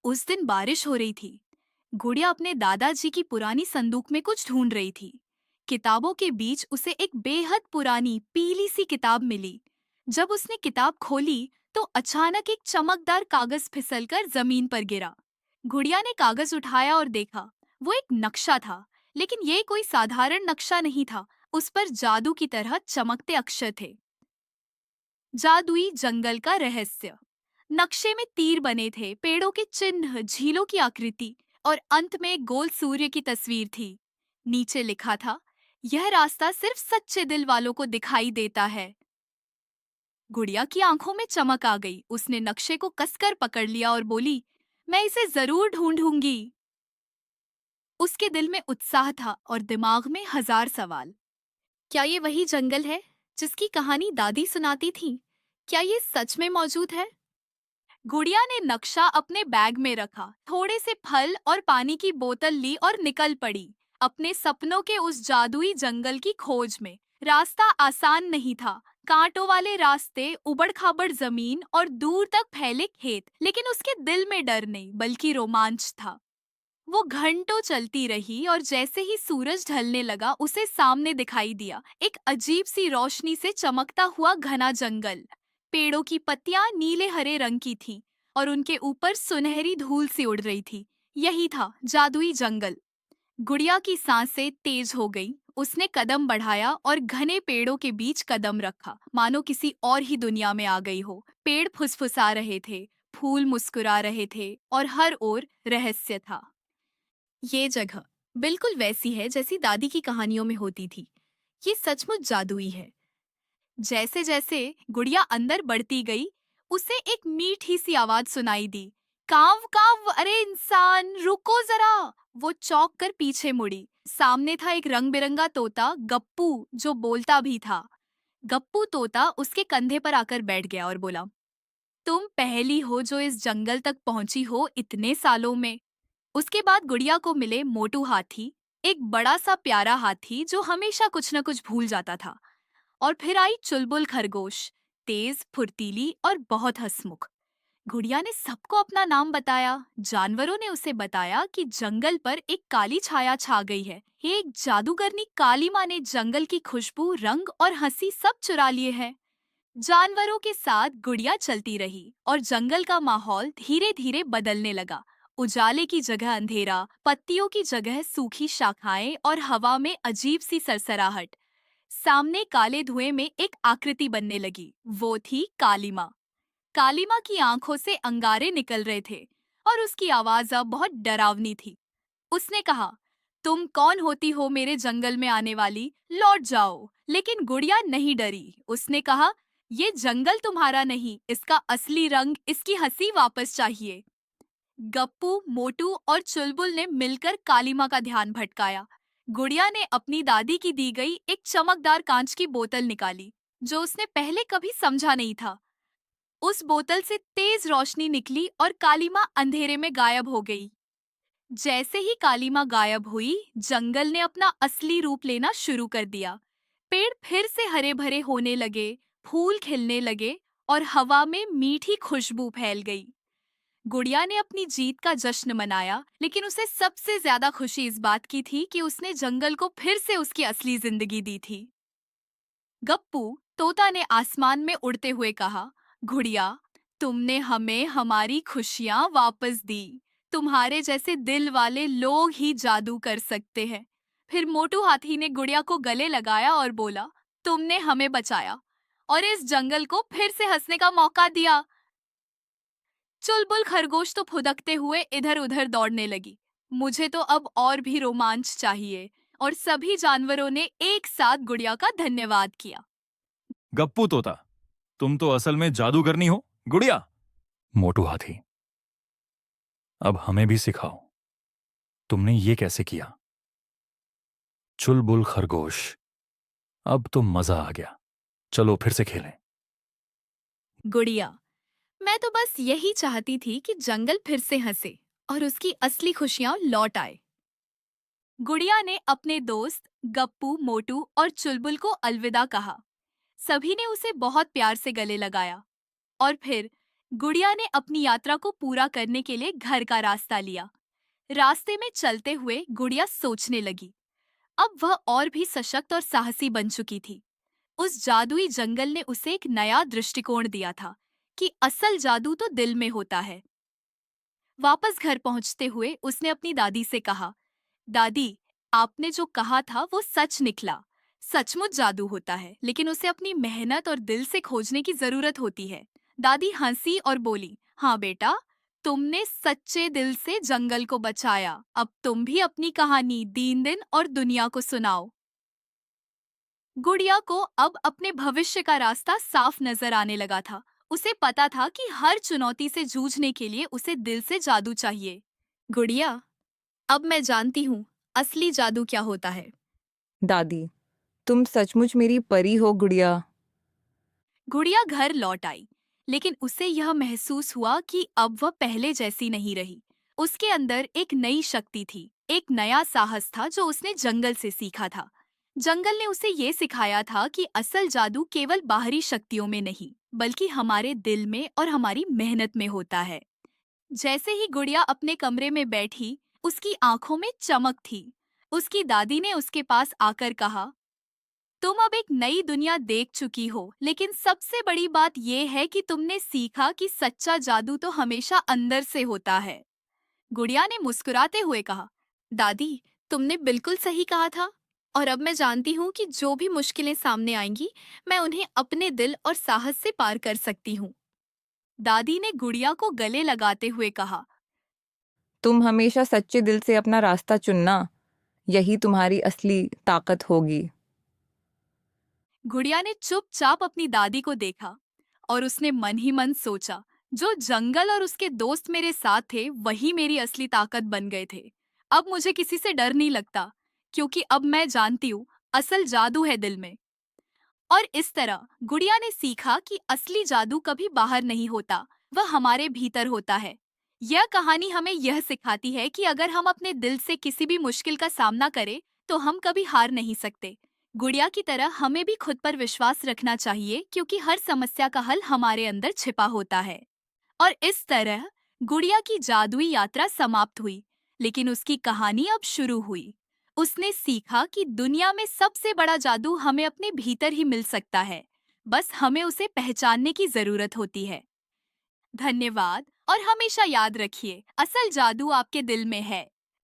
उस दिन बारिश हो रही थी। गुड़िया अपने दादाजी की पुरानी संदूक में कुछ ढूंढ रही थी। किताबों के बीच उसे एक बेहद पुरानी पीली सी किताब मिली। जब उसने किताब खोली तो अचानक एक चमकदार कागज फिसलकर जमीन पर गिरा। गुड़िया ने कागज उठाया और देखा। वो एक नक्शा था, लेकिन ये कोई साधारण नक्शा नहीं था। उस पर जादू की तरह चमकते अक्षर थे। जादुई जंगल का रहस्य। नक्शे में तीर बने थे, पेड़ों के चिन्ह, झीलों की आकृति और अंत में एक गोल सूर्य की तस्वीर थी। नीचे लिखा था, यह रास्ता सिर्फ सच्चे दिल वालों को दिखाई देता है। गुड़िया की आंखों में चमक आ गई। उसने नक्शे को कसकर पकड़ लिया और बोली, मैं इसे जरूर ढूंढूंगी। उसके दिल में उत्साह था और दिमाग में हजार सवाल। क्या ये वही जंगल है जिसकी कहानी दादी सुनाती थी? क्या ये सच में मौजूद है? गुड़िया ने नक्शा अपने बैग में रखा, थोड़े से फल और पानी की बोतल ली और निकल पड़ी अपने सपनों के उस जादुई जंगल की खोज में। रास्ता आसान नहीं था। कांटों वाले रास्ते, उबड़-खाबड़ जमीन और दूर तक फैले खेत, लेकिन उसके दिल में डर नहीं बल्कि रोमांच था। वो घंटों चलती रही और जैसे ही सूरज ढलने लगा उसे सामने दिखाई दिया एक अजीब सी रोशनी से चमकता हुआ घना जंगल। पेड़ों की पत्तियां नीले हरे रंग की थीं और उनके ऊपर सुनहरी धूल सी उड़ रही थी। यही था जादुई जंगल। गुड़िया की सांसें तेज हो गईं। उसने कदम बढ़ाया और घने पेड़ों के बीच कदम रखा, मानो किसी और ही दुनिया में आ गई हो। पेड़ फुसफुसा रहे थे, फूल मुस्कुरा रहे थे और हर ओर रहस्य था। ये जगह बिल्कुल वैसी है जैसी दादी की कहानियों में होती थी। ये सचमुच जादुई है। जैसे जैसे गुड़िया अंदर बढ़ती गई, उसे एक मीठी सी आवाज सुनाई दी। काव काव, अरे इंसान रुको जरा। वो चौंक कर पीछे मुड़ी। सामने था एक रंग बिरंगा तोता गप्पू, जो बोलता भी था। गप्पू तोता उसके कंधे पर आकर बैठ गया और बोला, तुम पहली हो जो इस जंगल तक पहुंची हो इतने सालों में। उसके बाद गुड़िया को मिले मोटू हाथी, एक बड़ा सा प्यारा हाथी जो हमेशा कुछ न कुछ भूल जाता था। और फिर आई चुलबुल खरगोश, तेज, फुर्तीली और बहुत हंसमुख। गुड़िया ने सबको अपना नाम बताया। जानवरों ने उसे बताया कि जंगल पर एक काली छाया छा गई है। एक जादूगरनी काली माँ ने जंगल की खुशबू, रंग और हंसी सब चुरा लिए हैं। जानवरों के साथ गुड़िया चलती रही और जंगल का माहौल धीरे धीरे बदलने लगा। उजाले की जगह अंधेरा, पत्तियों की जगह सूखी शाखाएं और हवा में अजीब सी सरसराहट। सामने काले धुएं में एक आकृति बनने लगी। वो थी काली माँ। काली माँ की आंखों से अंगारे निकल रहे थे और उसकी आवाज अब बहुत डरावनी थी। उसने कहा, तुम कौन होती हो मेरे जंगल में आने वाली? लौट जाओ। लेकिन गुड़िया नहीं डरी। उसने कहा, ये जंगल तुम्हारा नहीं, इसका असली रंग, इसकी हंसी वापस चाहिए। गप्पू, मोटू और चुलबुल ने मिलकर काली माँ का ध्यान भटकाया। गुड़िया ने अपनी दादी की दी गई एक चमकदार कांच की बोतल निकाली, जो उसने पहले कभी समझा नहीं था। उस बोतल से तेज रोशनी निकली और काली माँ अंधेरे में गायब हो गई। जैसे ही काली माँ गायब हुई, जंगल ने अपना असली रूप लेना शुरू कर दिया। पेड़ फिर से हरे भरे होने लगे, फूल खिलने लगे और हवा में मीठी खुशबू फैल गई। गुड़िया ने अपनी जीत का जश्न मनाया, लेकिन उसे सबसे ज्यादा खुशी इस बात की थी कि उसने जंगल को फिर से उसकी असली जिंदगी दी थी। गप्पू तोता ने आसमान में उड़ते हुए कहा, गुड़िया, तुमने हमें हमारी खुशियां वापस दी। तुम्हारे जैसे दिल वाले लोग ही जादू कर सकते हैं। फिर मोटू हाथी ने गुड़िया को गले लगाया और बोला, तुमने हमें बचाया और इस जंगल को फिर से हंसने का मौका दिया। चुलबुल खरगोश तो फुदकते हुए इधर उधर दौड़ने लगी। मुझे तो अब और भी रोमांच चाहिए। और सभी जानवरों ने एक साथ गुड़िया का धन्यवाद किया। गप्पू तोता, तुम तो असल में जादूगरनी हो। गुड़िया, मोटू हाथी, अब हमें भी सिखाओ, तुमने ये कैसे किया? चुलबुल खरगोश, अब तो मजा आ गया, चलो फिर से खेलें। गुड़िया, मैं तो बस यही चाहती थी कि जंगल फिर से हंसे और उसकी असली खुशियां लौट आए। गुड़िया ने अपने दोस्त गप्पू, मोटू और चुलबुल को अलविदा कहा। सभी ने उसे बहुत प्यार से गले लगाया और फिर गुड़िया ने अपनी यात्रा को पूरा करने के लिए घर का रास्ता लिया। रास्ते में चलते हुए गुड़िया सोचने लगी। अब वह और भी सशक्त और साहसी बन चुकी थी। उस जादुई जंगल ने उसे एक नया दृष्टिकोण दिया था कि असल जादू तो दिल में होता है। वापस घर पहुंचते हुए उसने अपनी दादी से कहा, दादी, आपने जो कहा था वो सच निकला। सचमुच जादू होता है, लेकिन उसे अपनी मेहनत और दिल से खोजने की जरूरत होती है। दादी हंसी और बोली, हाँ बेटा, तुमने सच्चे दिल से जंगल को बचाया। अब तुम भी अपनी कहानी दीन दिन और दुनिया को सुनाओ। गुड़िया को अब अपने भविष्य का रास्ता साफ नजर आने लगा था। उसे पता था कि हर चुनौती से जूझने के लिए उसे दिल से जादू चाहिए। गुड़िया, अब मैं जानती हूँ असली जादू क्या होता है। दादी, तुम सचमुच मेरी परी हो गुड़िया। गुड़िया घर लौट आई, लेकिन उसे यह महसूस हुआ कि अब वह पहले जैसी नहीं रही। उसके अंदर एक नई शक्ति थी, एक नया साहस था जो उसने जंगल से सीखा था। जंगल ने उसे ये सिखाया था कि असल जादू केवल बाहरी शक्तियों में नहीं, बल्कि हमारे दिल में और हमारी मेहनत में होता है। जैसे ही गुड़िया अपने कमरे में बैठी, उसकी आंखों में चमक थी। उसकी दादी ने उसके पास आकर कहा, तुम अब एक नई दुनिया देख चुकी हो, लेकिन सबसे बड़ी बात यह है कि तुमने सीखा कि सच्चा जादू तो हमेशा अंदर से होता है। गुड़िया ने मुस्कुराते हुए कहा, दादी, तुमने बिल्कुल सही कहा था। और अब मैं जानती हूँ कि जो भी मुश्किलें सामने आएंगी, मैं उन्हें अपने दिल और साहस से पार कर सकती हूँ। दादी ने गुड़िया को गले लगाते हुए कहा, तुम हमेशा सच्चे दिल से अपना रास्ता चुनना, यही तुम्हारी असली ताकत होगी। गुड़िया ने चुपचाप अपनी दादी को देखा और उसने मन ही मन सोचा, जो जंगल और उसके दोस्त मेरे साथ थे वही मेरी असली ताकत बन गए थे। अब मुझे किसी से डर नहीं लगता, क्योंकि अब मैं जानती हूँ असल जादू है दिल में। और इस तरह गुड़िया ने सीखा कि असली जादू कभी बाहर नहीं होता, वह हमारे भीतर होता है। यह कहानी हमें यह सिखाती है कि अगर हम अपने दिल से किसी भी मुश्किल का सामना करें, तो हम कभी हार नहीं सकते। गुड़िया की तरह हमें भी खुद पर विश्वास रखना चाहिए, क्योंकि हर समस्या का हल हमारे अंदर छिपा होता है। और इस तरह गुड़िया की जादुई यात्रा समाप्त हुई, लेकिन उसकी कहानी अब शुरू हुई। उसने सीखा कि दुनिया में सबसे बड़ा जादू हमें अपने भीतर ही मिल सकता है, बस हमें उसे पहचानने की जरूरत होती है। धन्यवाद, और हमेशा याद रखिए, असल जादू आपके दिल में है।